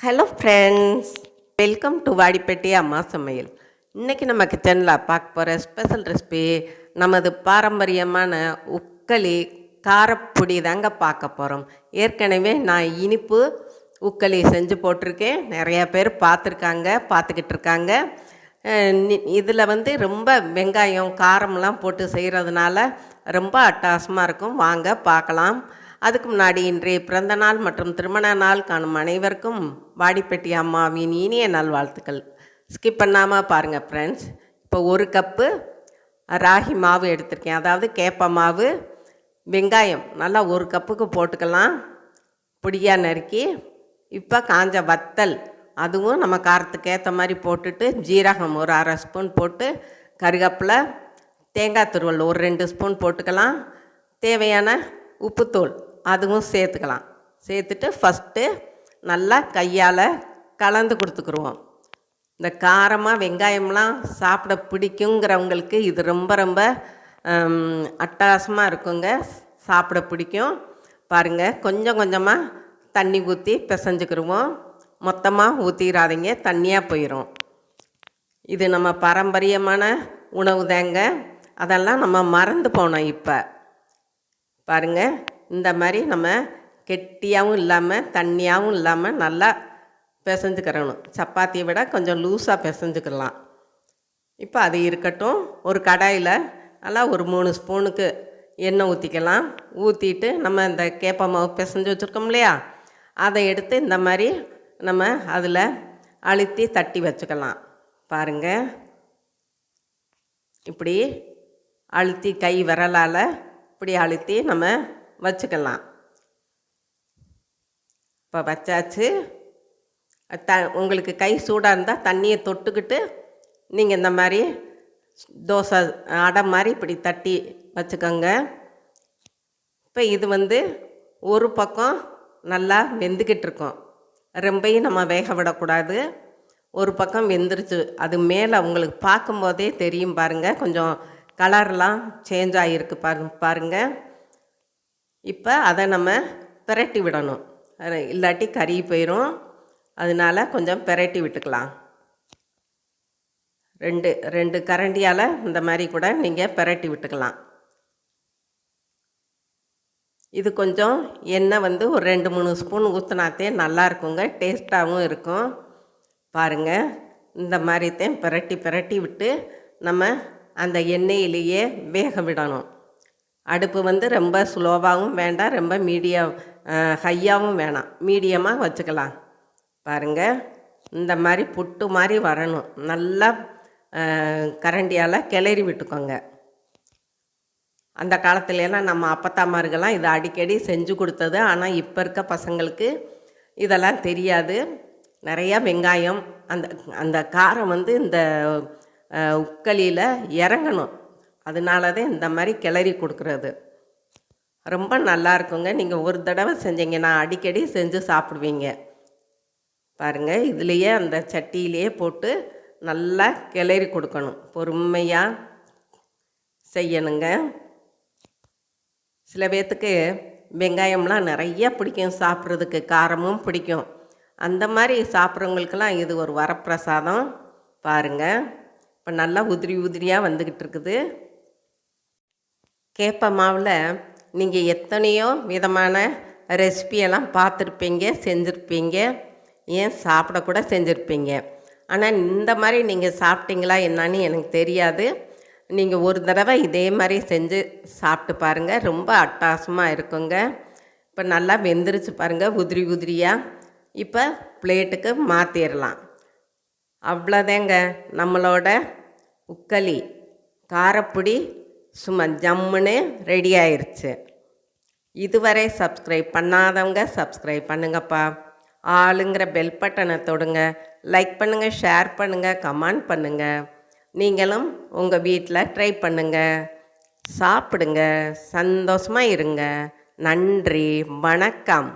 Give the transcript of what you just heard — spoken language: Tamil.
Hello friends, welcome to Vadipatti அம்மா சமையல். இன்றைக்கி நம்ம கிச்சனில் பார்க்க போகிற ஸ்பெஷல் ரெசிபி நமது பாரம்பரியமான உக்களி காரப்பொடி தாங்க பார்க்க போகிறோம். ஏற்கனவே நான் இனிப்பு உக்களி செஞ்சு போட்டிருக்கேன். நிறையா பேர் பார்த்துக்கிட்டு இருக்காங்க. இதில் ரொம்ப வெங்காயம் காரம்லாம் போட்டு செய்கிறதுனால ரொம்ப அட்டகாசமாக இருக்கும். வாங்க பார்க்கலாம். அதுக்கு முன்னாடி இன்றைய பிறந்த நாள் மற்றும் திருமண நாள் காணும் அனைவருக்கும் வாடிப்பட்டி அம்மாவின் இனிய நல்வாழ்த்துக்கள். ஸ்கிப் பண்ணாமல் பாருங்கள் ஃப்ரெண்ட்ஸ். இப்போ ஒரு கப்பு ராகி மாவு எடுத்திருக்கேன், அதாவது கேப்ப மாவு. வெங்காயம் நல்லா ஒரு கப்புக்கு போட்டுக்கலாம், பொடியாக நறுக்கி. இப்போ காஞ்ச வத்தல், அதுவும் நம்ம காரத்துக்கு ஏற்ற மாதிரி போட்டுட்டு, ஜீரகம் ஒரு அரை ஸ்பூன் போட்டு, கருவேப்பிலை, தேங்காய் துருவல் ஒரு 2 ஸ்பூன் போட்டுக்கலாம். தேவையான உப்புத்தூள் அதுவும் சேர்த்துக்கலாம். சேர்த்துட்டு ஃபஸ்ட்டு நல்லா கையால் கலந்து கொடுத்துக்குருவோம். இந்த காரமாக வெங்காயம்லாம் சாப்பிட பிடிக்குங்கிறவங்களுக்கு இது ரொம்ப ரொம்ப அட்டகாசமாக இருக்குங்க, சாப்பிட பிடிக்கும். பாருங்கள், கொஞ்சம் கொஞ்சமாக தண்ணி ஊற்றி பிசைஞ்சுக்கிருவோம். மொத்தமாக ஊற்றிடாதீங்க, தண்ணியாக போயிடும். இது நம்ம பாரம்பரியமான உணவு தாங்க, அதெல்லாம் நம்ம மறந்து போனோம். இப்போ பாருங்கள், இந்த மாதிரி நம்ம கெட்டியாகவும் இல்லாமல் தண்ணியாகவும் இல்லாமல் நல்லா பிசைஞ்சுக்கிறணும். சப்பாத்தியை விட கொஞ்சம் லூஸாக பிசைஞ்சுக்கலாம். இப்போ அது இருக்கட்டும். ஒரு கடாயில் நல்லா ஒரு 3 ஸ்பூனுக்கு எண்ணெய் ஊற்றிக்கலாம். ஊற்றிட்டு நம்ம இந்த கேப்ப மாவு பிசைஞ்சு வச்சுருக்கோம் இல்லையா, அதை எடுத்து இந்த மாதிரி நம்ம அதில் அழுத்தி தட்டி வச்சுக்கலாம். பாருங்கள், இப்படி அழுத்தி கை விரலால் இப்படி அழுத்தி நம்ம வச்சுக்கலாம். இப்போ வச்சாச்சு. உங்களுக்கு கை சூடாக இருந்தால் தண்ணியை தொட்டுக்கிட்டு நீங்கள் இந்த மாதிரி தோசை அடை மாதிரி இப்படி தட்டி வச்சுக்கோங்க. இப்போ இது ஒரு பக்கம் நல்லா வெந்துக்கிட்டு இருக்கோம். ரொம்பையும் நம்ம வேக விடக்கூடாது. ஒரு பக்கம் வெந்துருச்சு, அது மேலே உங்களுக்கு பார்க்கும்போதே தெரியும். பாருங்கள், கொஞ்சம் கலர்லாம் சேஞ்ச் ஆகிருக்கு பாருங்கள். இப்போ அதை நம்ம பிரட்டி விடணும், இல்லாட்டி கறி போயிடும். அதனால் கொஞ்சம் பிரட்டி விட்டுக்கலாம். ரெண்டு கரண்டியால் இந்த மாதிரி கூட நீங்கள் பிரட்டி விட்டுக்கலாம். இது கொஞ்சம் எண்ணெய் ஒரு 2-3 ஸ்பூன் ஊற்றினாத்தே நல்லா இருக்குங்க, டேஸ்ட்டாகவும் இருக்கும். பாருங்கள், இந்த மாதிரித்தான் பிரட்டி விட்டு நம்ம அந்த எண்ணெயிலேயே வேக விடணும். அடுப்பு ரொம்ப ஸ்லோவாகவும் வேண்டாம், ரொம்ப ஹையாகவும் வேணாம், மீடியமாக வச்சுக்கலாம். பாருங்கள், இந்த மாதிரி புட்டு மாதிரி வரணும். நல்லா கரண்டியால் கிளறி விட்டுக்கோங்க. அந்த காலத்துலலாம் நம்ம அப்பத்தாமார்கள்லாம் இதை அடிக்கடி செஞ்சு கொடுத்தது. ஆனால் இப்போ இருக்க பசங்களுக்கு இதெல்லாம் தெரியாது. நிறையா வெங்காயம், அந்த காரம் இந்த உக்களியில் இறங்கணும். அதனால தான் இந்த மாதிரி கிளறி கொடுக்குறது ரொம்ப நல்லா இருக்குங்க. நீங்கள் ஒரு தடவை செஞ்சீங்கன்னா அடிக்கடி செஞ்சு சாப்பிடுவீங்க. பாருங்கள், இதுலேயே அந்த சட்டியிலேயே போட்டு நல்லா கிளறி கொடுக்கணும். பொறுமையாக செய்யணுங்க. சில பேர்த்துக்கு வெங்காயம்லாம் நிறையா பிடிக்கும், சாப்பிட்றதுக்கு காரமும் பிடிக்கும். அந்த மாதிரி சாப்பிட்றவங்களுக்கெல்லாம் இது ஒரு வரப்பிரசாதம். பாருங்கள், இப்போ நல்லா உதிரியாக வந்துக்கிட்டு இருக்குது. கேப்ப மாவில் நீங்கள் எத்தனையோ விதமான ரெசிபியெல்லாம் பார்த்துருப்பீங்க, செஞ்சுருப்பீங்க, ஏன் சாப்பிடக்கூட செஞ்சுருப்பீங்க. ஆனால் இந்த மாதிரி நீங்கள் சாப்பிட்டீங்களா என்னன்னு எனக்கு தெரியாது. நீங்கள் ஒரு தடவை இதே மாதிரி செஞ்சு சாப்பிட்டு பாருங்கள், ரொம்ப அட்டகாசமாக இருக்குங்க. இப்போ நல்லா வெந்துருச்சு பாருங்கள், உதிரியாக. இப்போ பிளேட்டுக்கு மாற்றிடலாம். அவ்வளோதாங்க, நம்மளோட உக்களி காரப்பொடி சும்மா ஜம்முன்னு ரெடி ஆயிடுச்சு. இதுவரை சப்ஸ்கிரைப் பண்ணாதவங்க சப்ஸ்கிரைப் பண்ணுங்கப்பா. ஆளுங்கிற பெல் பட்டனை தொடுங்க. லைக் பண்ணுங்கள், ஷேர் பண்ணுங்கள், கமெண்ட் பண்ணுங்கள். நீங்களும் உங்கள் வீட்டில் ட்ரை பண்ணுங்கள், சாப்பிடுங்க, சந்தோஷமாக இருங்க. நன்றி, வணக்கம்.